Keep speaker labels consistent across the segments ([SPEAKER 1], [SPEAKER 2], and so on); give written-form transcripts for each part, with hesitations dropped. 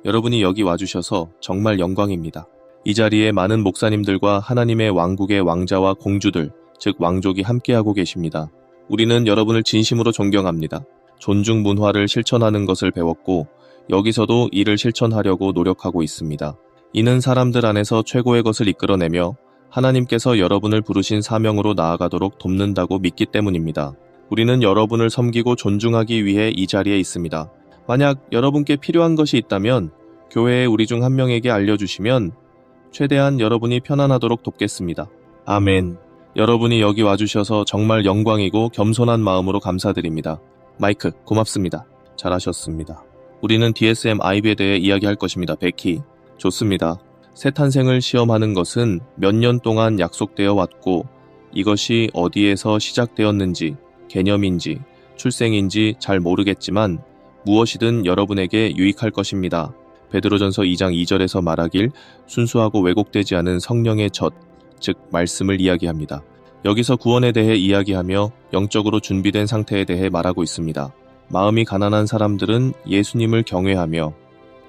[SPEAKER 1] 여러분이 여기 와주셔서 정말 영광입니다. 이 자리에 많은 목사님들과 하나님의 왕국의 왕자와 공주들, 즉 왕족이 함께하고 계십니다. 우리는 여러분을 진심으로 존경합니다. 존중 문화를 실천하는 것을 배웠고 여기서도 이를 실천하려고 노력하고 있습니다. 이는 사람들 안에서 최고의 것을 이끌어내며 하나님께서 여러분을 부르신 사명으로 나아가도록 돕는다고 믿기 때문입니다. 우리는 여러분을 섬기고 존중하기 위해 이 자리에 있습니다. 만약 여러분께 필요한 것이 있다면 교회의 우리 중 한 명에게 알려주시면 최대한 여러분이 편안하도록 돕겠습니다. 아멘. 여러분이 여기 와주셔서 정말 영광이고 겸손한 마음으로 감사드립니다. 마이크, 고맙습니다. 잘하셨습니다. 우리는 DSM-5에 대해 이야기할 것입니다. 베키, 좋습니다. 새 탄생을 시험하는 것은 몇 년 동안 약속되어 왔고 이것이 어디에서 시작되었는지, 개념인지, 출생인지 잘 모르겠지만 무엇이든 여러분에게 유익할 것입니다. 베드로전서 2장 2절에서 말하길 순수하고 왜곡되지 않은 성령의 젖, 즉 말씀을 이야기합니다. 여기서 구원에 대해 이야기하며 영적으로 준비된 상태에 대해 말하고 있습니다. 마음이 가난한 사람들은 예수님을 경외하며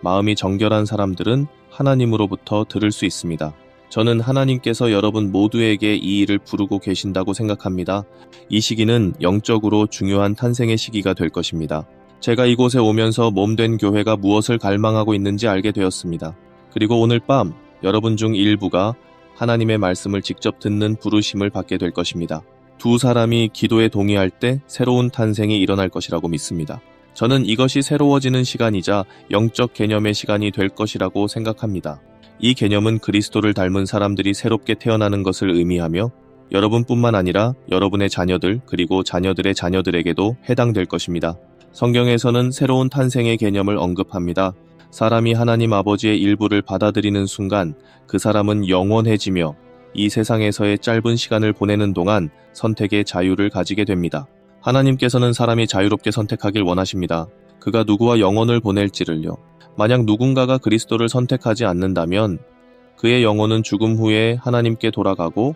[SPEAKER 1] 마음이 정결한 사람들은 하나님으로부터 들을 수 있습니다. 저는 하나님께서 여러분 모두에게 이 일을 부르고 계신다고 생각합니다. 이 시기는 영적으로 중요한 탄생의 시기가 될 것입니다. 제가 이곳에 오면서 몸된 교회가 무엇을 갈망하고 있는지 알게 되었습니다. 그리고 오늘 밤 여러분 중 일부가 하나님의 말씀을 직접 듣는 부르심을 받게 될 것입니다. 두 사람이 기도에 동의할 때 새로운 탄생이 일어날 것이라고 믿습니다. 저는 이것이 새로워지는 시간이자 영적 개념의 시간이 될 것이라고 생각합니다. 이 개념은 그리스도를 닮은 사람들이 새롭게 태어나는 것을 의미하며 여러분뿐만 아니라 여러분의 자녀들 그리고 자녀들의 자녀들에게도 해당될 것입니다. 성경에서는 새로운 탄생의 개념을 언급합니다. 사람이 하나님 아버지의 일부를 받아들이는 순간 그 사람은 영원해지며 이 세상에서의 짧은 시간을 보내는 동안 선택의 자유를 가지게 됩니다. 하나님께서는 사람이 자유롭게 선택하길 원하십니다. 그가 누구와 영혼을 보낼지를요. 만약 누군가가 그리스도를 선택하지 않는다면 그의 영혼은 죽음 후에 하나님께 돌아가고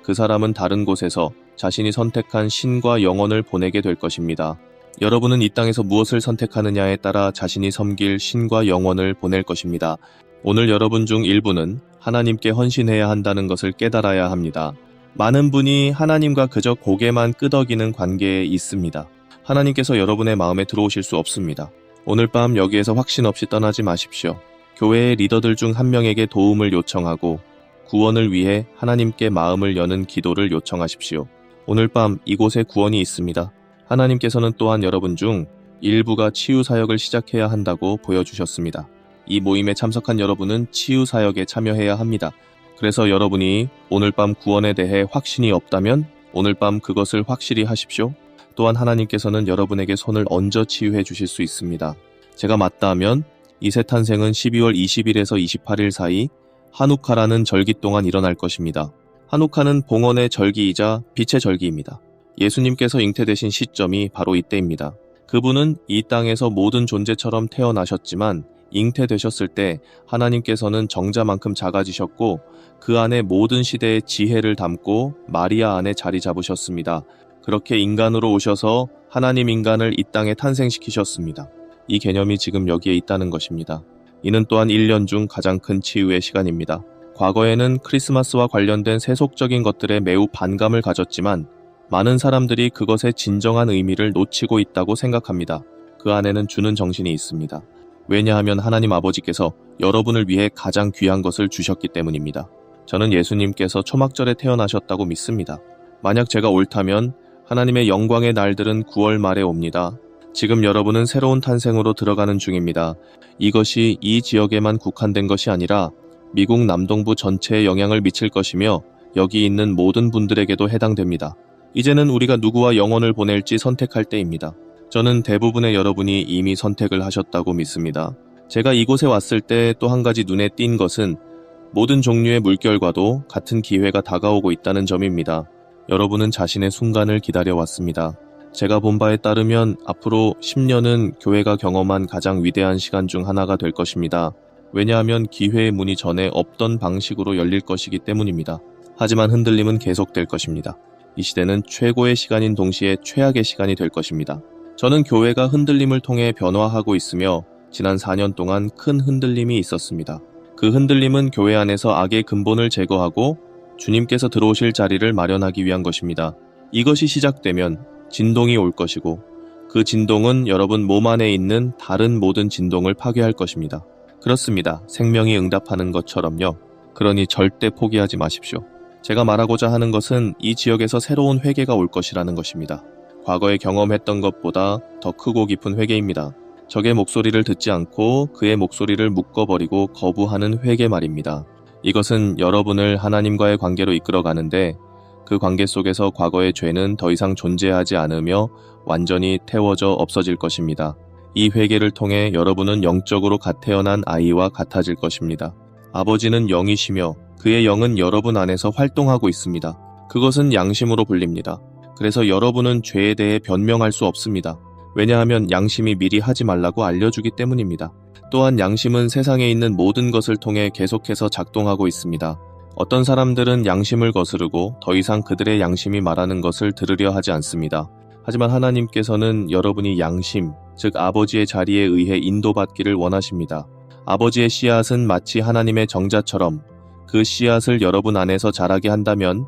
[SPEAKER 1] 그 사람은 다른 곳에서 자신이 선택한 신과 영혼을 보내게 될 것입니다. 여러분은 이 땅에서 무엇을 선택하느냐에 따라 자신이 섬길 신과 영혼을 보낼 것입니다. 오늘 여러분 중 일부는 하나님께 헌신해야 한다는 것을 깨달아야 합니다. 많은 분이 하나님과 그저 고개만 끄덕이는 관계에 있습니다. 하나님께서 여러분의 마음에 들어오실 수 없습니다. 오늘 밤 여기에서 확신 없이 떠나지 마십시오. 교회의 리더들 중 한 명에게 도움을 요청하고 구원을 위해 하나님께 마음을 여는 기도를 요청하십시오. 오늘 밤 이곳에 구원이 있습니다. 하나님께서는 또한 여러분 중 일부가 치유 사역을 시작해야 한다고 보여주셨습니다. 이 모임에 참석한 여러분은 치유 사역에 참여해야 합니다. 그래서 여러분이 오늘 밤 구원에 대해 확신이 없다면 오늘 밤 그것을 확실히 하십시오. 또한 하나님께서는 여러분에게 손을 얹어 치유해 주실 수 있습니다. 제가 맞다 하면 이 새 탄생은 12월 20일에서 28일 사이 하누카라는 절기 동안 일어날 것입니다. 하누카는 봉헌의 절기이자 빛의 절기입니다. 예수님께서 잉태되신 시점이 바로 이때입니다. 그분은 이 땅에서 모든 존재처럼 태어나셨지만 잉태되셨을 때 하나님께서는 정자만큼 작아지셨고 그 안에 모든 시대의 지혜를 담고 마리아 안에 자리 잡으셨습니다. 그렇게 인간으로 오셔서 하나님 인간을 이 땅에 탄생시키셨습니다. 이 개념이 지금 여기에 있다는 것입니다. 이는 또한 1년 중 가장 큰 치유의 시간입니다. 과거에는 크리스마스와 관련된 세속적인 것들에 매우 반감을 가졌지만 많은 사람들이 그것의 진정한 의미를 놓치고 있다고 생각합니다. 그 안에는 주는 정신이 있습니다. 왜냐하면 하나님 아버지께서 여러분을 위해 가장 귀한 것을 주셨기 때문입니다. 저는 예수님께서 초막절에 태어나셨다고 믿습니다. 만약 제가 옳다면 하나님의 영광의 날들은 9월 말에 옵니다. 지금 여러분은 새로운 탄생으로 들어가는 중입니다. 이것이 이 지역에만 국한된 것이 아니라 미국 남동부 전체에 영향을 미칠 것이며 여기 있는 모든 분들에게도 해당됩니다. 이제는 우리가 누구와 영혼을 보낼지 선택할 때입니다. 저는 대부분의 여러분이 이미 선택을 하셨다고 믿습니다. 제가 이곳에 왔을 때 또 한 가지 눈에 띈 것은 모든 종류의 물결과도 같은 기회가 다가오고 있다는 점입니다. 여러분은 자신의 순간을 기다려왔습니다. 제가 본 바에 따르면 앞으로 10년은 교회가 경험한 가장 위대한 시간 중 하나가 될 것입니다. 왜냐하면 기회의 문이 전에 없던 방식으로 열릴 것이기 때문입니다. 하지만 흔들림은 계속될 것입니다. 이 시대는 최고의 시간인 동시에 최악의 시간이 될 것입니다. 저는 교회가 흔들림을 통해 변화하고 있으며 지난 4년 동안 큰 흔들림이 있었습니다. 그 흔들림은 교회 안에서 악의 근본을 제거하고 주님께서 들어오실 자리를 마련하기 위한 것입니다. 이것이 시작되면 진동이 올 것이고 그 진동은 여러분 몸 안에 있는 다른 모든 진동을 파괴할 것입니다. 그렇습니다. 생명이 응답하는 것처럼요. 그러니 절대 포기하지 마십시오. 제가 말하고자 하는 것은 이 지역에서 새로운 회개가 올 것이라는 것입니다. 과거에 경험했던 것보다 더 크고 깊은 회개입니다. 적의 목소리를 듣지 않고 그의 목소리를 묶어버리고 거부하는 회개 말입니다. 이것은 여러분을 하나님과의 관계로 이끌어가는데 그 관계 속에서 과거의 죄는 더 이상 존재하지 않으며 완전히 태워져 없어질 것입니다. 이 회개를 통해 여러분은 영적으로 갓 태어난 아이와 같아질 것입니다. 아버지는 영이시며 그의 영은 여러분 안에서 활동하고 있습니다. 그것은 양심으로 불립니다. 그래서 여러분은 죄에 대해 변명할 수 없습니다. 왜냐하면 양심이 미리 하지 말라고 알려주기 때문입니다. 또한 양심은 세상에 있는 모든 것을 통해 계속해서 작동하고 있습니다. 어떤 사람들은 양심을 거스르고 더 이상 그들의 양심이 말하는 것을 들으려 하지 않습니다. 하지만 하나님께서는 여러분이 양심, 즉 아버지의 자리에 의해 인도받기를 원하십니다. 아버지의 씨앗은 마치 하나님의 정자처럼 그 씨앗을 여러분 안에서 자라게 한다면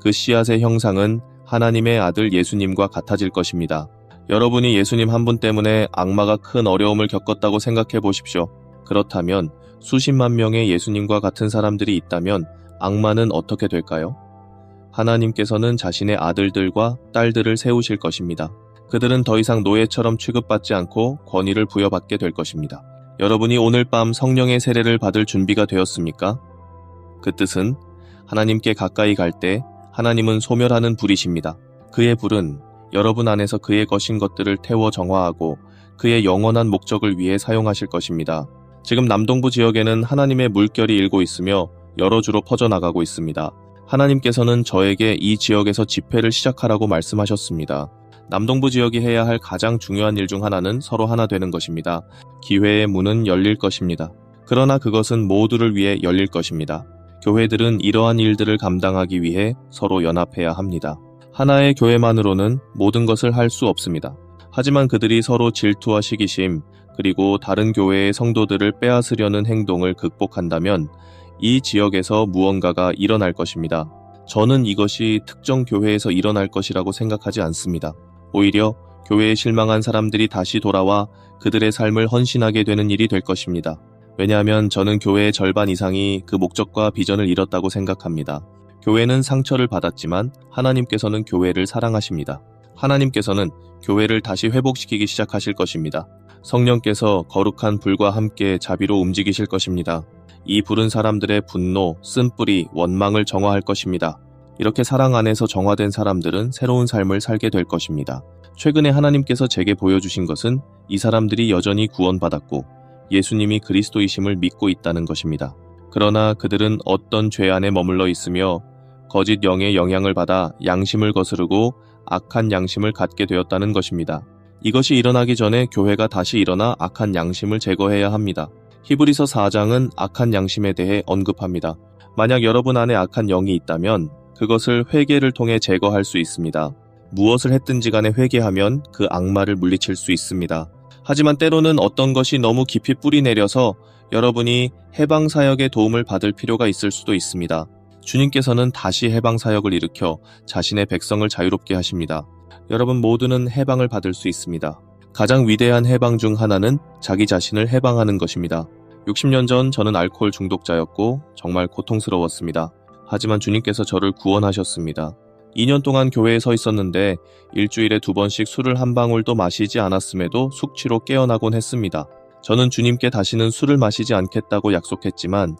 [SPEAKER 1] 그 씨앗의 형상은 하나님의 아들 예수님과 같아질 것입니다. 여러분이 예수님 한 분 때문에 악마가 큰 어려움을 겪었다고 생각해 보십시오. 그렇다면 수십만 명의 예수님과 같은 사람들이 있다면 악마는 어떻게 될까요? 하나님께서는 자신의 아들들과 딸들을 세우실 것입니다. 그들은 더 이상 노예처럼 취급받지 않고 권위를 부여받게 될 것입니다. 여러분이 오늘 밤 성령의 세례를 받을 준비가 되었습니까? 그 뜻은 하나님께 가까이 갈 때 하나님은 소멸하는 불이십니다. 그의 불은 여러분 안에서 그의 것인 것들을 태워 정화하고 그의 영원한 목적을 위해 사용하실 것입니다. 지금 남동부 지역에는 하나님의 물결이 일고 있으며 여러 주로 퍼져나가고 있습니다. 하나님께서는 저에게 이 지역에서 집회를 시작하라고 말씀하셨습니다. 남동부 지역이 해야 할 가장 중요한 일 중 하나는 서로 하나 되는 것입니다. 기회의 문은 열릴 것입니다. 그러나 그것은 모두를 위해 열릴 것입니다. 교회들은 이러한 일들을 감당하기 위해 서로 연합해야 합니다. 하나의 교회만으로는 모든 것을 할 수 없습니다. 하지만 그들이 서로 질투와 시기심, 그리고 다른 교회의 성도들을 빼앗으려는 행동을 극복한다면 이 지역에서 무언가가 일어날 것입니다. 저는 이것이 특정 교회에서 일어날 것이라고 생각하지 않습니다. 오히려 교회에 실망한 사람들이 다시 돌아와 그들의 삶을 헌신하게 되는 일이 될 것입니다. 왜냐하면 저는 교회의 절반 이상이 그 목적과 비전을 잃었다고 생각합니다. 교회는 상처를 받았지만 하나님께서는 교회를 사랑하십니다. 하나님께서는 교회를 다시 회복시키기 시작하실 것입니다. 성령께서 거룩한 불과 함께 자비로 움직이실 것입니다. 이 불은 사람들의 분노, 쓴뿌리, 원망을 정화할 것입니다. 이렇게 사랑 안에서 정화된 사람들은 새로운 삶을 살게 될 것입니다. 최근에 하나님께서 제게 보여주신 것은 이 사람들이 여전히 구원받았고 예수님이 그리스도이심을 믿고 있다는 것입니다. 그러나 그들은 어떤 죄 안에 머물러 있으며 거짓 영의 영향을 받아 양심을 거스르고 악한 양심을 갖게 되었다는 것입니다. 이것이 일어나기 전에 교회가 다시 일어나 악한 양심을 제거해야 합니다. 히브리서 4장은 악한 양심에 대해 언급합니다. 만약 여러분 안에 악한 영이 있다면 그것을 회개를 통해 제거할 수 있습니다. 무엇을 했든지 간에 회개하면 그 악마를 물리칠 수 있습니다. 하지만 때로는 어떤 것이 너무 깊이 뿌리 내려서 여러분이 해방사역의 도움을 받을 필요가 있을 수도 있습니다. 주님께서는 다시 해방사역을 일으켜 자신의 백성을 자유롭게 하십니다. 여러분 모두는 해방을 받을 수 있습니다. 가장 위대한 해방 중 하나는 자기 자신을 해방하는 것입니다. 60년 전 저는 알코올 중독자였고 정말 고통스러웠습니다. 하지만 주님께서 저를 구원하셨습니다. 2년 동안 교회에 서 있었는데 일주일에 2번씩 술을 한 방울도 마시지 않았음에도 숙취로 깨어나곤 했습니다. 저는 주님께 다시는 술을 마시지 않겠다고 약속했지만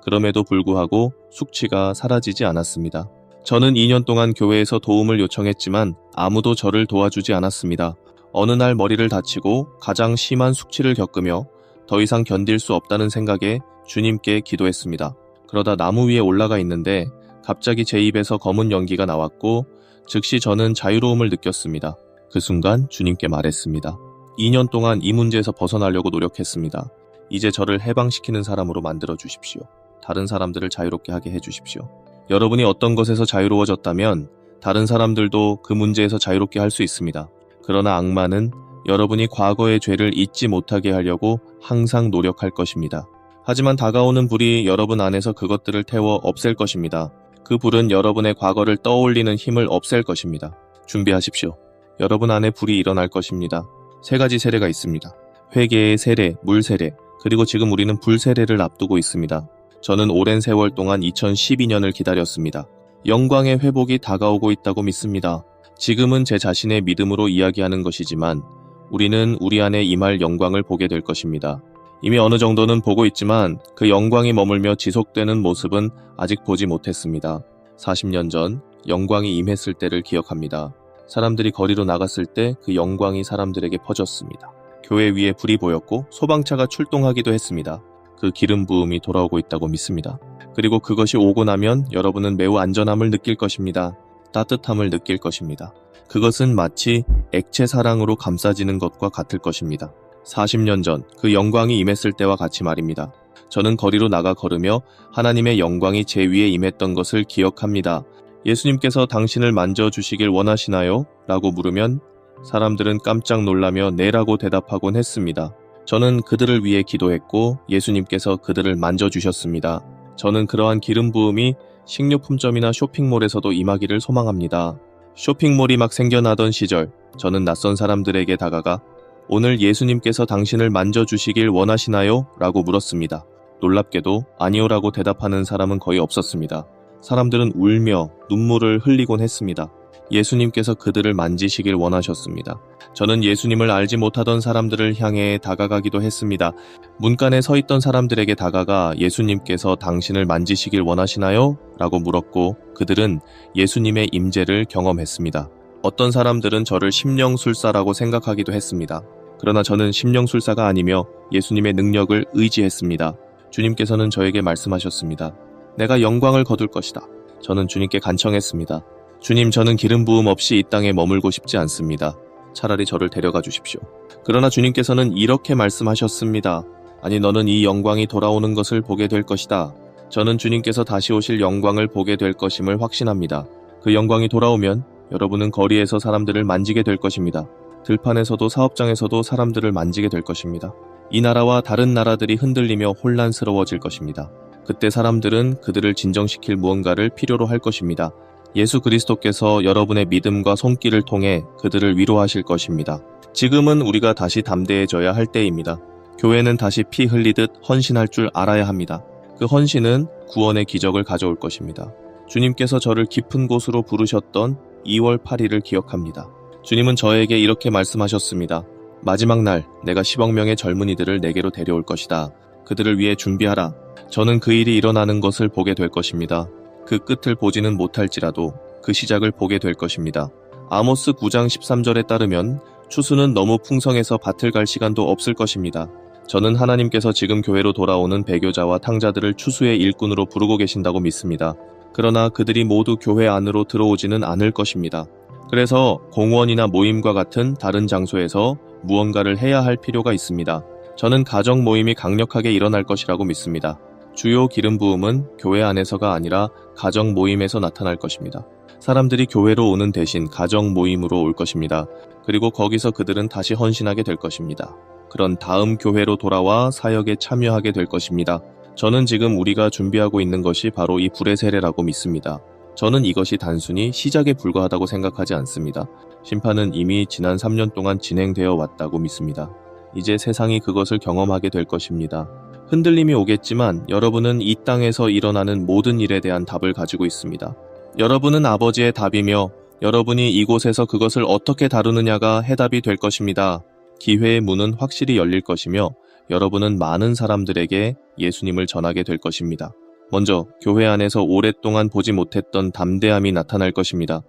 [SPEAKER 1] 그럼에도 불구하고 숙취가 사라지지 않았습니다. 저는 2년 동안 교회에서 도움을 요청했지만 아무도 저를 도와주지 않았습니다. 어느 날 머리를 다치고 가장 심한 숙취를 겪으며 더 이상 견딜 수 없다는 생각에 주님께 기도했습니다. 그러다 나무 위에 올라가 있는데 갑자기 제 입에서 검은 연기가 나왔고 즉시 저는 자유로움을 느꼈습니다. 그 순간 주님께 말했습니다. 2년 동안 이 문제에서 벗어나려고 노력했습니다. 이제 저를 해방시키는 사람으로 만들어 주십시오. 다른 사람들을 자유롭게 하게 해주십시오. 여러분이 어떤 것에서 자유로워졌다면 다른 사람들도 그 문제에서 자유롭게 할 수 있습니다. 그러나 악마는 여러분이 과거의 죄를 잊지 못하게 하려고 항상 노력할 것입니다. 하지만 다가오는 불이 여러분 안에서 그것들을 태워 없앨 것입니다. 그 불은 여러분의 과거를 떠올리는 힘을 없앨 것입니다. 준비하십시오. 여러분 안에 불이 일어날 것입니다. 3가지 세례가 있습니다. 회개의 세례, 물 세례, 그리고 지금 우리는 불 세례를 앞두고 있습니다. 저는 오랜 세월 동안 2012년을 기다렸습니다. 영광의 회복이 다가오고 있다고 믿습니다. 지금은 제 자신의 믿음으로 이야기하는 것이지만 우리는 우리 안에 임할 영광을 보게 될 것입니다. 이미 어느 정도는 보고 있지만 그 영광이 머물며 지속되는 모습은 아직 보지 못했습니다. 40년 전 영광이 임했을 때를 기억합니다. 사람들이 거리로 나갔을 때 그 영광이 사람들에게 퍼졌습니다. 교회 위에 불이 보였고 소방차가 출동하기도 했습니다. 그 기름 부음이 돌아오고 있다고 믿습니다. 그리고 그것이 오고 나면 여러분은 매우 안전함을 느낄 것입니다. 따뜻함을 느낄 것입니다. 그것은 마치 액체 사랑으로 감싸지는 것과 같을 것입니다. 40년 전 그 영광이 임했을 때와 같이 말입니다. 저는 거리로 나가 걸으며 하나님의 영광이 제 위에 임했던 것을 기억합니다. 예수님께서 당신을 만져주시길 원하시나요? 라고 물으면 사람들은 깜짝 놀라며 네라고 대답하곤 했습니다. 저는 그들을 위해 기도했고 예수님께서 그들을 만져주셨습니다. 저는 그러한 기름 부음이 식료품점이나 쇼핑몰에서도 임하기를 소망합니다. 쇼핑몰이 막 생겨나던 시절, 저는 낯선 사람들에게 다가가 오늘 예수님께서 당신을 만져주시길 원하시나요? 라고 물었습니다. 놀랍게도 아니요 라고 대답하는 사람은 거의 없었습니다. 사람들은 울며 눈물을 흘리곤 했습니다. 예수님께서 그들을 만지시길 원하셨습니다. 저는 예수님을 알지 못하던 사람들을 향해 다가가기도 했습니다. 문간에 서 있던 사람들에게 다가가 예수님께서 당신을 만지시길 원하시나요? 라고 물었고 그들은 예수님의 임재를 경험했습니다. 어떤 사람들은 저를 심령술사라고 생각하기도 했습니다. 그러나 저는 심령술사가 아니며 예수님의 능력을 의지했습니다. 주님께서는 저에게 말씀하셨습니다. 내가 영광을 거둘 것이다. 저는 주님께 간청했습니다. 주님, 저는 기름 부음 없이 이 땅에 머물고 싶지 않습니다. 차라리 저를 데려가 주십시오. 그러나 주님께서는 이렇게 말씀하셨습니다. 아니, 너는 이 영광이 돌아오는 것을 보게 될 것이다. 저는 주님께서 다시 오실 영광을 보게 될 것임을 확신합니다. 그 영광이 돌아오면 여러분은 거리에서 사람들을 만지게 될 것입니다. 들판에서도 사업장에서도 사람들을 만지게 될 것입니다. 이 나라와 다른 나라들이 흔들리며 혼란스러워질 것입니다. 그때 사람들은 그들을 진정시킬 무언가를 필요로 할 것입니다. 예수 그리스도께서 여러분의 믿음과 손길을 통해 그들을 위로하실 것입니다. 지금은 우리가 다시 담대해져야 할 때입니다. 교회는 다시 피 흘리듯 헌신할 줄 알아야 합니다. 그 헌신은 구원의 기적을 가져올 것입니다. 주님께서 저를 깊은 곳으로 부르셨던 2월 8일을 기억합니다. 주님은 저에게 이렇게 말씀하셨습니다. 마지막 날 내가 10억 명의 젊은이들을 내게로 데려올 것이다. 그들을 위해 준비하라. 저는 그 일이 일어나는 것을 보게 될 것입니다. 그 끝을 보지는 못할지라도 그 시작을 보게 될 것입니다. 아모스 9장 13절에 따르면 추수는 너무 풍성해서 밭을 갈 시간도 없을 것입니다. 저는 하나님께서 지금 교회로 돌아오는 배교자와 탕자들을 추수의 일꾼으로 부르고 계신다고 믿습니다. 그러나 그들이 모두 교회 안으로 들어오지는 않을 것입니다. 그래서 공원이나 모임과 같은 다른 장소에서 무언가를 해야 할 필요가 있습니다. 저는 가정 모임이 강력하게 일어날 것이라고 믿습니다. 주요 기름 부음은 교회 안에서가 아니라 가정 모임에서 나타날 것입니다. 사람들이 교회로 오는 대신 가정 모임으로 올 것입니다. 그리고 거기서 그들은 다시 헌신하게 될 것입니다. 그런 다음 교회로 돌아와 사역에 참여하게 될 것입니다. 저는 지금 우리가 준비하고 있는 것이 바로 이 불의 세례라고 믿습니다. 저는 이것이 단순히 시작에 불과하다고 생각하지 않습니다. 심판은 이미 지난 3년 동안 진행되어 왔다고 믿습니다. 이제 세상이 그것을 경험하게 될 것입니다. 흔들림이 오겠지만 여러분은 이 땅에서 일어나는 모든 일에 대한 답을 가지고 있습니다. 여러분은 아버지의 답이며 여러분이 이곳에서 그것을 어떻게 다루느냐가 해답이 될 것입니다. 기회의 문은 확실히 열릴 것이며 여러분은 많은 사람들에게 예수님을 전하게 될 것입니다. 먼저 교회 안에서 오랫동안 보지 못했던 담대함이 나타날 것입니다.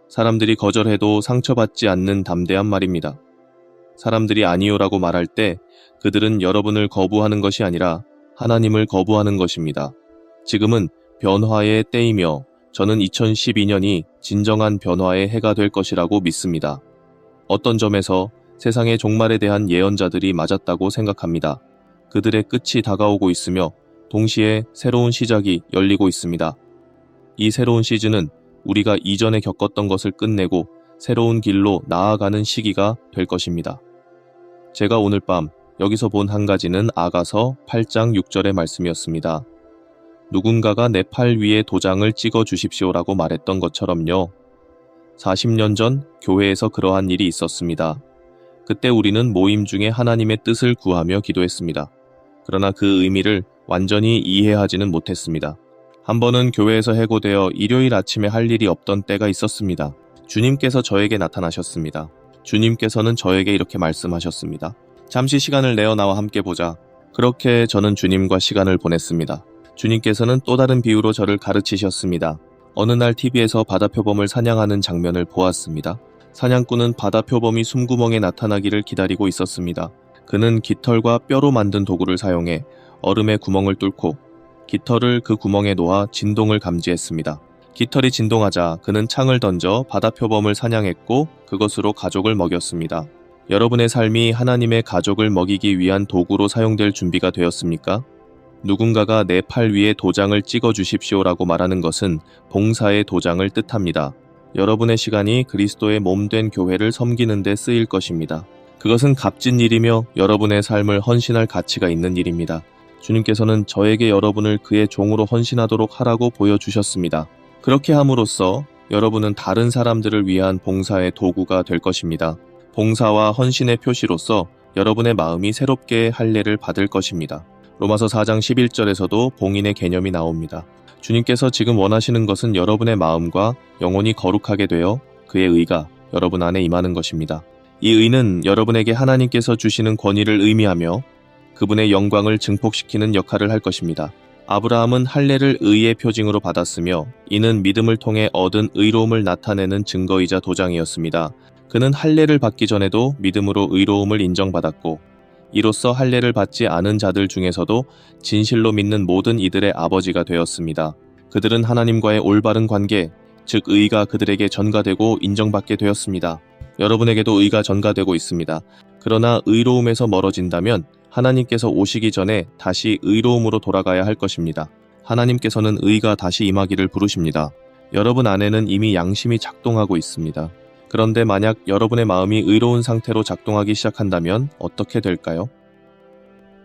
[SPEAKER 1] 사람들이 거절해도 상처받지 않는 담대함 말입니다. 사람들이 아니요라고 말할 때 그들은 여러분을 거부하는 것이 아니라 하나님을 거부하는 것입니다. 지금은 변화의 때이며 저는 2012년이 진정한 변화의 해가 될 것이라고 믿습니다. 어떤 점에서 세상의 종말에 대한 예언자들이 맞았다고 생각합니다. 그들의 끝이 다가오고 있으며 동시에 새로운 시작이 열리고 있습니다. 이 새로운 시즌은 우리가 이전에 겪었던 것을 끝내고 새로운 길로 나아가는 시기가 될 것입니다. 제가 오늘 밤 여기서 본 한 가지는 아가서 8장 6절의 말씀이었습니다. 누군가가 내 팔 위에 도장을 찍어 주십시오라고 말했던 것처럼요. 40년 전 교회에서 그러한 일이 있었습니다. 그때 우리는 모임 중에 하나님의 뜻을 구하며 기도했습니다. 그러나 그 의미를 완전히 이해하지는 못했습니다. 한 번은 교회에서 해고되어 일요일 아침에 할 일이 없던 때가 있었습니다. 주님께서 저에게 나타나셨습니다. 주님께서는 저에게 이렇게 말씀하셨습니다. 잠시 시간을 내어 나와 함께 보자. 그렇게 저는 주님과 시간을 보냈습니다. 주님께서는 또 다른 비유로 저를 가르치셨습니다. 어느 날 TV에서 바다표범을 사냥하는 장면을 보았습니다. 사냥꾼은 바다표범이 숨구멍에 나타나기를 기다리고 있었습니다. 그는 깃털과 뼈로 만든 도구를 사용해 얼음의 구멍을 뚫고 깃털을 그 구멍에 놓아 진동을 감지했습니다. 깃털이 진동하자 그는 창을 던져 바다표범을 사냥했고 그것으로 가족을 먹였습니다. 여러분의 삶이 하나님의 가족을 먹이기 위한 도구로 사용될 준비가 되었습니까? 누군가가 내 팔 위에 도장을 찍어 주십시오라고 말하는 것은 봉사의 도장을 뜻합니다. 여러분의 시간이 그리스도의 몸된 교회를 섬기는 데 쓰일 것입니다. 그것은 값진 일이며 여러분의 삶을 헌신할 가치가 있는 일입니다. 주님께서는 저에게 여러분을 그의 종으로 헌신하도록 하라고 보여주셨습니다. 그렇게 함으로써 여러분은 다른 사람들을 위한 봉사의 도구가 될 것입니다. 봉사와 헌신의 표시로서 여러분의 마음이 새롭게 할례를 받을 것입니다. 로마서 4장 11절에서도 봉인의 개념이 나옵니다. 주님께서 지금 원하시는 것은 여러분의 마음과 영혼이 거룩하게 되어 그의 의가 여러분 안에 임하는 것입니다. 이 의는 여러분에게 하나님께서 주시는 권위를 의미하며 그분의 영광을 증폭시키는 역할을 할 것입니다. 아브라함은 할례를 의의 표징으로 받았으며 이는 믿음을 통해 얻은 의로움을 나타내는 증거이자 도장이었습니다. 그는 할례를 받기 전에도 믿음으로 의로움을 인정받았고 이로써 할례를 받지 않은 자들 중에서도 진실로 믿는 모든 이들의 아버지가 되었습니다. 그들은 하나님과의 올바른 관계, 즉 의가 그들에게 전가되고 인정받게 되었습니다. 여러분에게도 의가 전가되고 있습니다. 그러나 의로움에서 멀어진다면 하나님께서 오시기 전에 다시 의로움으로 돌아가야 할 것입니다. 하나님께서는 의가 다시 임하기를 부르십니다. 여러분 안에는 이미 양심이 작동하고 있습니다. 그런데 만약 여러분의 마음이 의로운 상태로 작동하기 시작한다면 어떻게 될까요?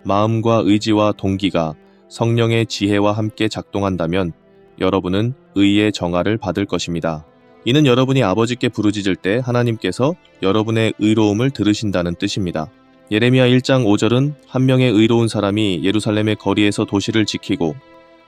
[SPEAKER 1] 마음과 의지와 동기가 성령의 지혜와 함께 작동한다면 여러분은 의의 정화를 받을 것입니다. 이는 여러분이 아버지께 부르짖을 때 하나님께서 여러분의 의로움을 들으신다는 뜻입니다. 예레미야 1장 5절은 한 명의 의로운 사람이 예루살렘의 거리에서 도시를 지키고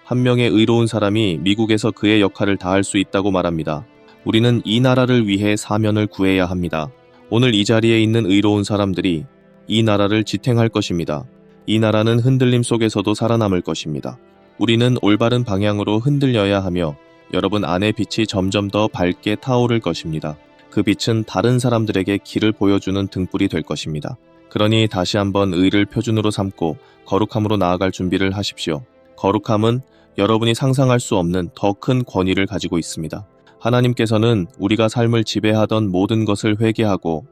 [SPEAKER 1] 한 명의 의로운 사람이 미국에서 그의 역할을 다할 수 있다고 말합니다. 우리는 이 나라를 위해 사면을 구해야 합니다. 오늘 이 자리에 있는 의로운 사람들이 이 나라를 지탱할 것입니다. 이 나라는 흔들림 속에서도 살아남을 것입니다. 우리는 올바른 방향으로 흔들려야 하며 여러분 안의 빛이 점점 더 밝게 타오를 것입니다. 그 빛은 다른 사람들에게 길을 보여주는 등불이 될 것입니다. 그러니 다시 한번 의를 표준으로 삼고 거룩함으로 나아갈 준비를 하십시오. 거룩함은 여러분이 상상할 수 없는 더 큰 권위를 가지고 있습니다. 하나님께서는 우리가 삶을 지배하던 모든 것을 회개하고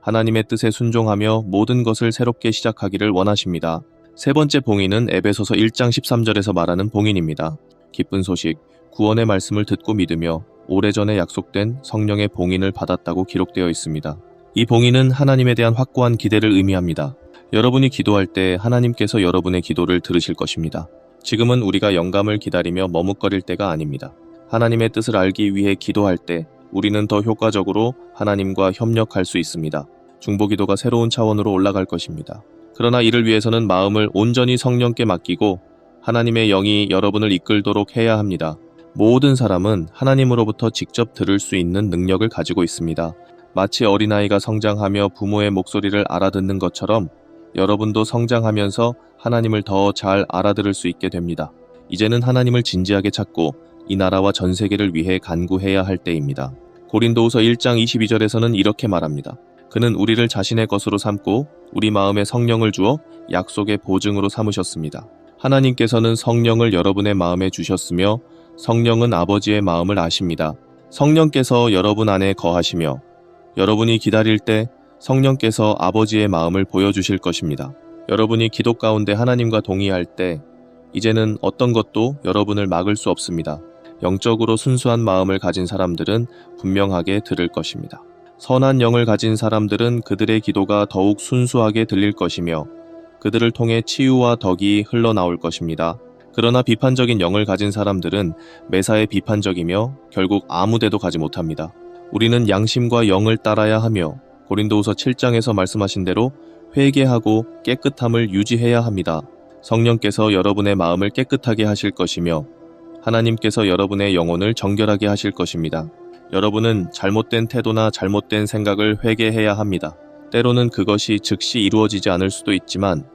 [SPEAKER 1] 하나님의 뜻에 순종하며 모든 것을 새롭게 시작하기를 원하십니다. 세 번째 봉인은 에베소서 1장 13절에서 말하는 봉인입니다. 기쁜 소식, 구원의 말씀을 듣고 믿으며 오래전에 약속된 성령의 봉인을 받았다고 기록되어 있습니다. 이 봉인은 하나님에 대한 확고한 기대를 의미합니다. 여러분이 기도할 때 하나님께서 여러분의 기도를 들으실 것입니다. 지금은 우리가 영감을 기다리며 머뭇거릴 때가 아닙니다. 하나님의 뜻을 알기 위해 기도할 때 우리는 더 효과적으로 하나님과 협력할 수 있습니다. 중보기도가 새로운 차원으로 올라갈 것입니다. 그러나 이를 위해서는 마음을 온전히 성령께 맡기고 하나님의 영이 여러분을 이끌도록 해야 합니다. 모든 사람은 하나님으로부터 직접 들을 수 있는 능력을 가지고 있습니다. 마치 어린아이가 성장하며 부모의 목소리를 알아듣는 것처럼 여러분도 성장하면서 하나님을 더 잘 알아들을 수 있게 됩니다. 이제는 하나님을 진지하게 찾고 이 나라와 전 세계를 위해 간구해야 할 때입니다. 고린도후서 1장 22절에서는 이렇게 말합니다. 그는 우리를 자신의 것으로 삼고 우리 마음에 성령을 주어 약속의 보증으로 삼으셨습니다. 하나님께서는 성령을 여러분의 마음에 주셨으며 성령은 아버지의 마음을 아십니다. 성령께서 여러분 안에 거하시며 여러분이 기다릴 때 성령께서 아버지의 마음을 보여주실 것입니다. 여러분이 기도 가운데 하나님과 동의할 때 이제는 어떤 것도 여러분을 막을 수 없습니다. 영적으로 순수한 마음을 가진 사람들은 분명하게 들을 것입니다. 선한 영을 가진 사람들은 그들의 기도가 더욱 순수하게 들릴 것이며 그들을 통해 치유와 덕이 흘러나올 것입니다. 그러나 비판적인 영을 가진 사람들은 매사에 비판적이며 결국 아무데도 가지 못합니다. 우리는 양심과 영을 따라야 하며 고린도후서 7장에서 말씀하신 대로 회개하고 깨끗함을 유지해야 합니다. 성령께서 여러분의 마음을 깨끗하게 하실 것이며 하나님께서 여러분의 영혼을 정결하게 하실 것입니다. 여러분은 잘못된 태도나 잘못된 생각을 회개해야 합니다. 때로는 그것이 즉시 이루어지지 않을 수도 있지만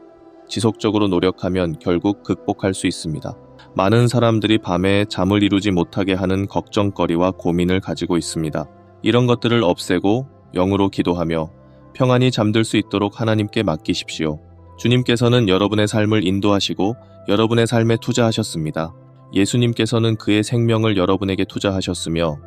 [SPEAKER 1] 지속적으로 노력하면 결국 극복할 수 있습니다. 많은 사람들이 밤에 잠을 이루지 못하게 하는 걱정거리와 고민을 가지고 있습니다. 이런 것들을 없애고 영으로 기도하며 평안히 잠들 수 있도록 하나님께 맡기십시오. 주님께서는 여러분의 삶을 인도하시고 여러분의 삶에 투자하셨습니다. 예수님께서는 그의 생명을 여러분에게 투자하셨으며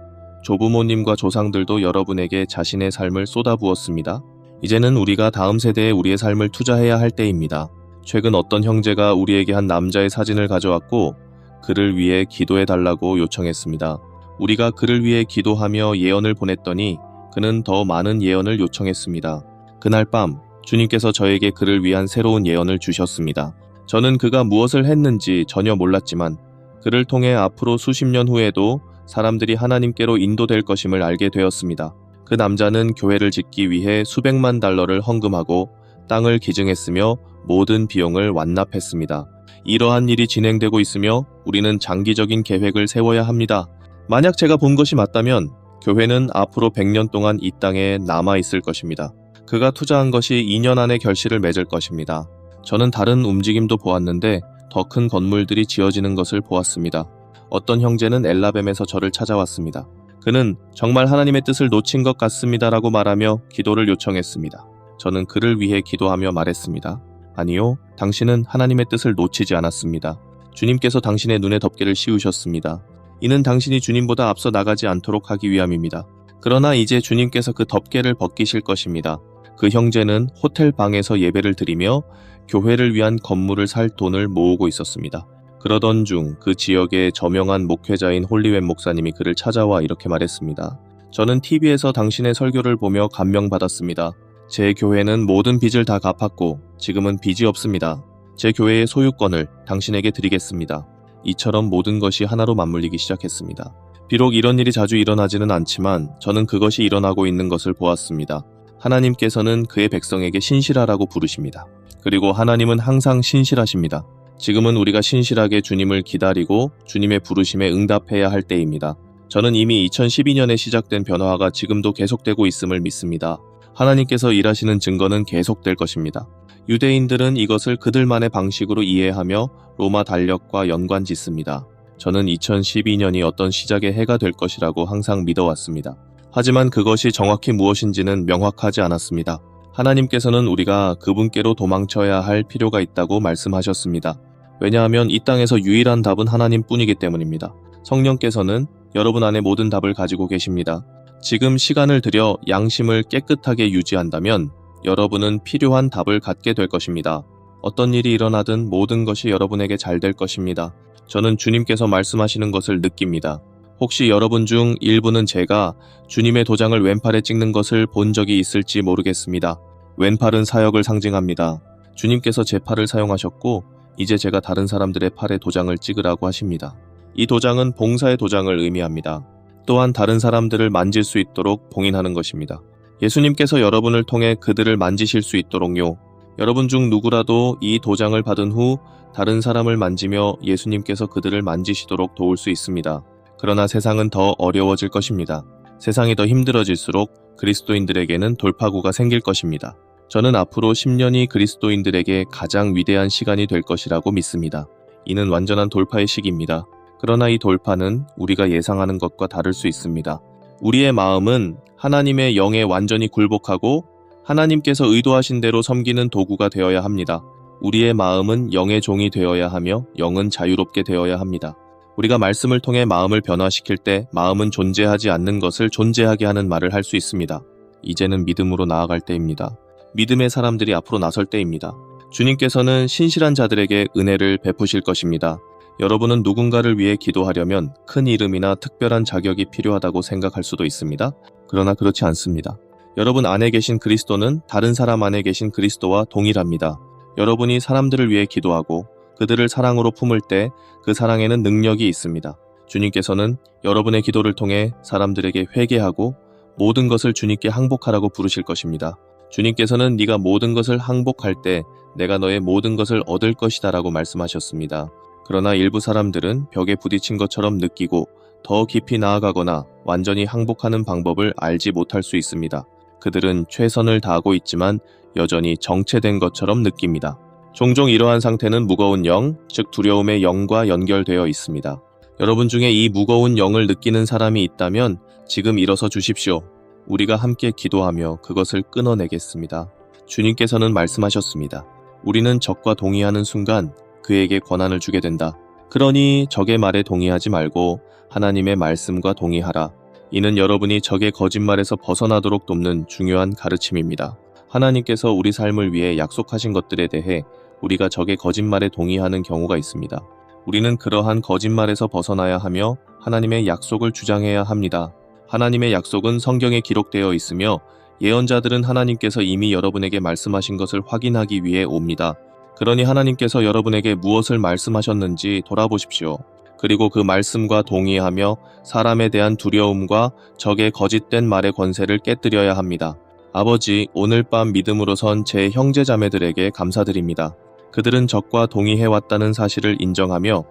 [SPEAKER 1] 조부모님과 조상들도 여러분에게 자신의 삶을 쏟아부었습니다. 이제는 우리가 다음 세대에 우리의 삶을 투자해야 할 때입니다. 최근 어떤 형제가 우리에게 한 남자의 사진을 가져왔고 그를 위해 기도해달라고 요청했습니다. 우리가 그를 위해 기도하며 예언을 보냈더니 그는 더 많은 예언을 요청했습니다. 그날 밤 주님께서 저에게 그를 위한 새로운 예언을 주셨습니다. 저는 그가 무엇을 했는지 전혀 몰랐지만 그를 통해 앞으로 수십 년 후에도 사람들이 하나님께로 인도될 것임을 알게 되었습니다. 그 남자는 교회를 짓기 위해 수백만 달러를 헌금하고 땅을 기증했으며 모든 비용을 완납했습니다. 이러한 일이 진행되고 있으며 우리는 장기적인 계획을 세워야 합니다. 만약 제가 본 것이 맞다면 교회는 앞으로 100년 동안 이 땅에 남아있을 것입니다. 그가 투자한 것이 2년 안에 결실을 맺을 것입니다. 저는 다른 움직임도 보았는데 더 큰 건물들이 지어지는 것을 보았습니다. 어떤 형제는 엘라뱀에서 저를 찾아왔습니다. 그는 정말 하나님의 뜻을 놓친 것 같습니다라고 말하며 기도를 요청했습니다. 저는 그를 위해 기도하며 말했습니다. 아니요, 당신은 하나님의 뜻을 놓치지 않았습니다. 주님께서 당신의 눈에 덮개를 씌우셨습니다. 이는 당신이 주님보다 앞서 나가지 않도록 하기 위함입니다. 그러나 이제 주님께서 그 덮개를 벗기실 것입니다. 그 형제는 호텔 방에서 예배를 드리며 교회를 위한 건물을 살 돈을 모으고 있었습니다. 그러던 중 그 지역의 저명한 목회자인 홀리웬 목사님이 그를 찾아와 이렇게 말했습니다. 저는 TV에서 당신의 설교를 보며 감명받았습니다. 제 교회는 모든 빚을 다 갚았고 지금은 빚이 없습니다. 제 교회의 소유권을 당신에게 드리겠습니다. 이처럼 모든 것이 하나로 맞물리기 시작했습니다. 비록 이런 일이 자주 일어나지는 않지만 저는 그것이 일어나고 있는 것을 보았습니다. 하나님께서는 그의 백성에게 신실하라고 부르십니다. 그리고 하나님은 항상 신실하십니다. 지금은 우리가 신실하게 주님을 기다리고 주님의 부르심에 응답해야 할 때입니다. 저는 이미 2012년에 시작된 변화가 지금도 계속되고 있음을 믿습니다. 하나님께서 일하시는 증거는 계속될 것입니다. 유대인들은 이것을 그들만의 방식으로 이해하며 로마 달력과 연관 짓습니다. 저는 2012년이 어떤 시작의 해가 될 것이라고 항상 믿어왔습니다. 하지만 그것이 정확히 무엇인지는 명확하지 않았습니다. 하나님께서는 우리가 그분께로 도망쳐야 할 필요가 있다고 말씀하셨습니다. 왜냐하면 이 땅에서 유일한 답은 하나님뿐이기 때문입니다. 성령께서는 여러분 안에 모든 답을 가지고 계십니다. 지금 시간을 들여 양심을 깨끗하게 유지한다면 여러분은 필요한 답을 갖게 될 것입니다. 어떤 일이 일어나든 모든 것이 여러분에게 잘 될 것입니다. 저는 주님께서 말씀하시는 것을 느낍니다. 혹시 여러분 중 일부는 제가 주님의 도장을 왼팔에 찍는 것을 본 적이 있을지 모르겠습니다. 왼팔은 사역을 상징합니다. 주님께서 제 팔을 사용하셨고 이제 제가 다른 사람들의 팔에 도장을 찍으라고 하십니다. 이 도장은 봉사의 도장을 의미합니다. 또한 다른 사람들을 만질 수 있도록 봉인하는 것입니다. 예수님께서 여러분을 통해 그들을 만지실 수 있도록요. 여러분 중 누구라도 이 도장을 받은 후 다른 사람을 만지며 예수님께서 그들을 만지시도록 도울 수 있습니다. 그러나 세상은 더 어려워질 것입니다. 세상이 더 힘들어질수록 그리스도인들에게는 돌파구가 생길 것입니다. 저는 앞으로 10년이 그리스도인들에게 가장 위대한 시간이 될 것이라고 믿습니다. 이는 완전한 돌파의 시기입니다. 그러나 이 돌파는 우리가 예상하는 것과 다를 수 있습니다. 우리의 마음은 하나님의 영에 완전히 굴복하고 하나님께서 의도하신 대로 섬기는 도구가 되어야 합니다. 우리의 마음은 영의 종이 되어야 하며 영은 자유롭게 되어야 합니다. 우리가 말씀을 통해 마음을 변화시킬 때 마음은 존재하지 않는 것을 존재하게 하는 말을 할 수 있습니다. 이제는 믿음으로 나아갈 때입니다. 믿음의 사람들이 앞으로 나설 때입니다. 주님께서는 신실한 자들에게 은혜를 베푸실 것입니다. 여러분은 누군가를 위해 기도하려면 큰 이름이나 특별한 자격이 필요하다고 생각할 수도 있습니다. 그러나 그렇지 않습니다. 여러분 안에 계신 그리스도는 다른 사람 안에 계신 그리스도와 동일합니다. 여러분이 사람들을 위해 기도하고 그들을 사랑으로 품을 때 그 사랑에는 능력이 있습니다. 주님께서는 여러분의 기도를 통해 사람들에게 회개하고 모든 것을 주님께 항복하라고 부르실 것입니다. 주님께서는 네가 모든 것을 항복할 때 내가 너의 모든 것을 얻을 것이다 라고 말씀하셨습니다. 그러나 일부 사람들은 벽에 부딪힌 것처럼 느끼고 더 깊이 나아가거나 완전히 항복하는 방법을 알지 못할 수 있습니다. 그들은 최선을 다하고 있지만 여전히 정체된 것처럼 느낍니다. 종종 이러한 상태는 무거운 영, 즉 두려움의 영과 연결되어 있습니다. 여러분 중에 이 무거운 영을 느끼는 사람이 있다면 지금 일어서 주십시오. 우리가 함께 기도하며 그것을 끊어내겠습니다. 주님께서는 말씀하셨습니다. 우리는 적과 동의하는 순간 그에게 권한을 주게 된다. 그러니 적의 말에 동의하지 말고 하나님의 말씀과 동의하라. 이는 여러분이 적의 거짓말에서 벗어나도록 돕는 중요한 가르침입니다. 하나님께서 우리 삶을 위해 약속하신 것들에 대해 우리가 적의 거짓말에 동의하는 경우가 있습니다. 우리는 그러한 거짓말에서 벗어나야 하며 하나님의 약속을 주장해야 합니다. 하나님의 약속은 성경에 기록되어 있으며 예언자들은 하나님께서 이미 여러분에게 말씀하신 것을 확인하기 위해 옵니다. 그러니 하나님께서 여러분에게 무엇을 말씀하셨는지 돌아보십시오. 그리고 그 말씀과 동의하며 사람에 대한 두려움과 적의 거짓된 말의 권세를 깨뜨려야 합니다. 아버지, 오늘 밤 믿음으로 선 제 형제자매들에게 감사드립니다. 그들은 적과 동의해왔다는 사실을 인정하며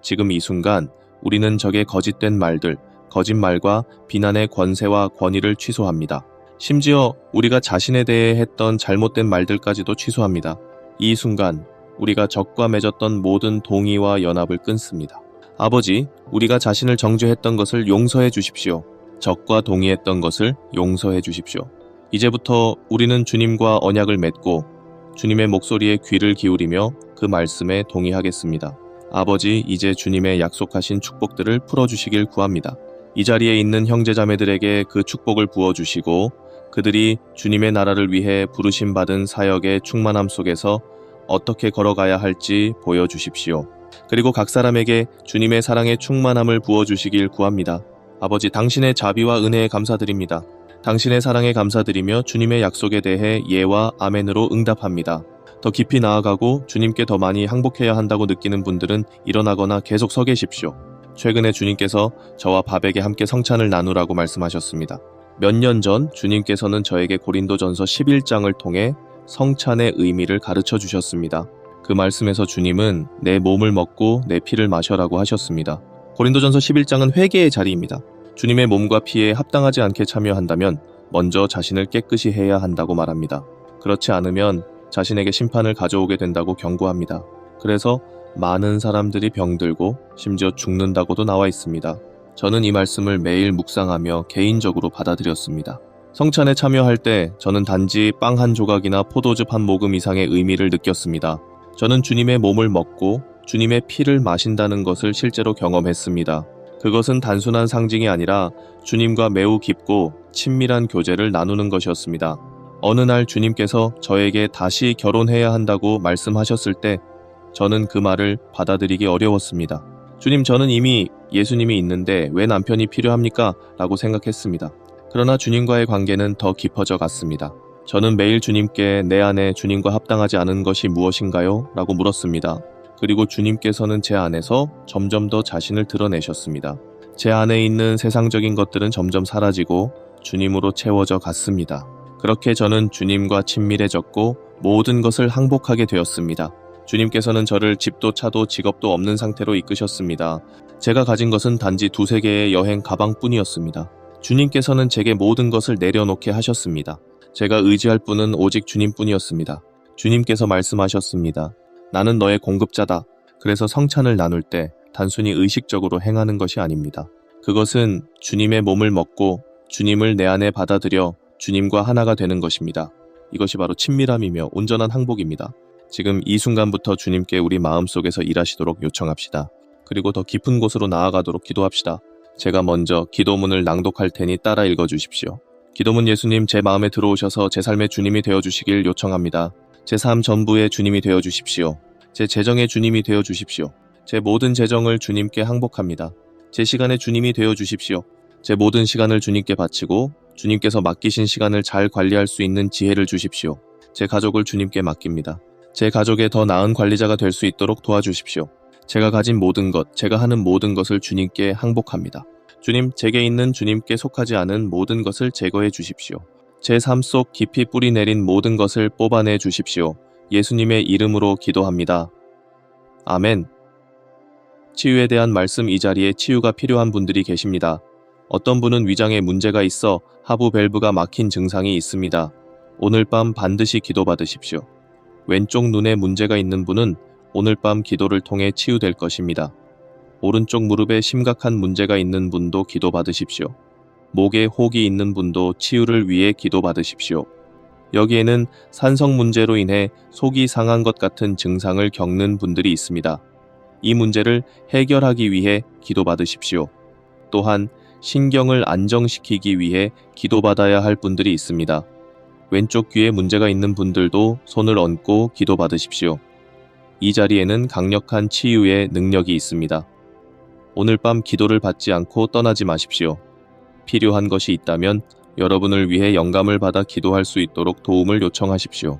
[SPEAKER 1] 지금 이 순간 우리는 적의 거짓된 말들, 거짓말과 비난의 권세와 권위를 취소합니다. 심지어 우리가 자신에 대해 했던 잘못된 말들까지도 취소합니다. 이 순간 우리가 적과 맺었던 모든 동의와 연합을 끊습니다. 아버지, 우리가 자신을 정죄했던 것을 용서해 주십시오. 적과 동의했던 것을 용서해 주십시오. 이제부터 우리는 주님과 언약을 맺고 주님의 목소리에 귀를 기울이며 그 말씀에 동의하겠습니다. 아버지, 이제 주님의 약속하신 축복들을 풀어주시길 구합니다. 이 자리에 있는 형제자매들에게 그 축복을 부어주시고 그들이 주님의 나라를 위해 부르심받은 사역의 충만함 속에서 어떻게 걸어가야 할지 보여주십시오. 그리고 각 사람에게 주님의 사랑의 충만함을 부어주시길 구합니다. 아버지, 당신의 자비와 은혜에 감사드립니다. 당신의 사랑에 감사드리며 주님의 약속에 대해 예와 아멘으로 응답합니다. 더 깊이 나아가고 주님께 더 많이 항복해야 한다고 느끼는 분들은 일어나거나 계속 서 계십시오. 최근에 주님께서 저와 바백에 함께 성찬을 나누라고 말씀하셨습니다. 몇 년 전 주님께서는 저에게 고린도전서 11장을 통해 성찬의 의미를 가르쳐 주셨습니다. 그 말씀에서 주님은 내 몸을 먹고 내 피를 마셔라고 하셨습니다. 고린도전서 11장은 회개의 자리입니다. 주님의 몸과 피에 합당하지 않게 참여한다면 먼저 자신을 깨끗이 해야 한다고 말합니다. 그렇지 않으면 자신에게 심판을 가져오게 된다고 경고합니다. 그래서 많은 사람들이 병들고 심지어 죽는다고도 나와 있습니다. 저는 이 말씀을 매일 묵상하며 개인적으로 받아들였습니다. 성찬에 참여할 때 저는 단지 빵 한 조각이나 포도즙 한 모금 이상의 의미를 느꼈습니다. 저는 주님의 몸을 먹고 주님의 피를 마신다는 것을 실제로 경험했습니다. 그것은 단순한 상징이 아니라 주님과 매우 깊고 친밀한 교제를 나누는 것이었습니다. 어느 날 주님께서 저에게 다시 결혼해야 한다고 말씀하셨을 때 저는 그 말을 받아들이기 어려웠습니다. 주님, 저는 이미 예수님이 있는데 왜 남편이 필요합니까? 라고 생각했습니다. 그러나 주님과의 관계는 더 깊어져 갔습니다. 저는 매일 주님께 내 안에 주님과 합당하지 않은 것이 무엇인가요? 라고 물었습니다. 그리고 주님께서는 제 안에서 점점 더 자신을 드러내셨습니다. 제 안에 있는 세상적인 것들은 점점 사라지고 주님으로 채워져 갔습니다. 그렇게 저는 주님과 친밀해졌고 모든 것을 항복하게 되었습니다. 주님께서는 저를 집도 차도 직업도 없는 상태로 이끄셨습니다. 제가 가진 것은 단지 2-3개의 여행 가방뿐이었습니다. 주님께서는 제게 모든 것을 내려놓게 하셨습니다. 제가 의지할 분은 오직 주님뿐이었습니다. 주님께서 말씀하셨습니다. 나는 너의 공급자다. 그래서 성찬을 나눌 때 단순히 의식적으로 행하는 것이 아닙니다. 그것은 주님의 몸을 먹고 주님을 내 안에 받아들여 주님과 하나가 되는 것입니다. 이것이 바로 친밀함이며 온전한 항복입니다. 지금 이 순간부터 주님께 우리 마음속에서 일하시도록 요청합시다. 그리고 더 깊은 곳으로 나아가도록 기도합시다. 제가 먼저 기도문을 낭독할 테니 따라 읽어주십시오. 기도문. 예수님, 제 마음에 들어오셔서 제 삶의 주님이 되어주시길 요청합니다. 제 삶 전부의 주님이 되어주십시오. 제 재정의 주님이 되어주십시오. 제 모든 재정을 주님께 항복합니다. 제 시간의 주님이 되어주십시오. 제 모든 시간을 주님께 바치고 주님께서 맡기신 시간을 잘 관리할 수 있는 지혜를 주십시오. 제 가족을 주님께 맡깁니다. 제 가족의 더 나은 관리자가 될 수 있도록 도와주십시오. 제가 가진 모든 것, 제가 하는 모든 것을 주님께 항복합니다. 주님, 제게 있는 주님께 속하지 않은 모든 것을 제거해 주십시오. 제 삶 속 깊이 뿌리 내린 모든 것을 뽑아내 주십시오. 예수님의 이름으로 기도합니다. 아멘. 치유에 대한 말씀. 이 자리에 치유가 필요한 분들이 계십니다. 어떤 분은 위장에 문제가 있어 하부 밸브가 막힌 증상이 있습니다. 오늘 밤 반드시 기도받으십시오. 왼쪽 눈에 문제가 있는 분은 오늘 밤 기도를 통해 치유될 것입니다. 오른쪽 무릎에 심각한 문제가 있는 분도 기도받으십시오. 목에 혹이 있는 분도 치유를 위해 기도받으십시오. 여기에는 산성 문제로 인해 속이 상한 것 같은 증상을 겪는 분들이 있습니다. 이 문제를 해결하기 위해 기도받으십시오. 또한 신경을 안정시키기 위해 기도받아야 할 분들이 있습니다. 왼쪽 귀에 문제가 있는 분들도 손을 얹고 기도받으십시오. 이 자리에는 강력한 치유의 능력이 있습니다. 오늘 밤 기도를 받지 않고 떠나지 마십시오. 필요한 것이 있다면 여러분을 위해 영감을 받아 기도할 수 있도록 도움을 요청하십시오.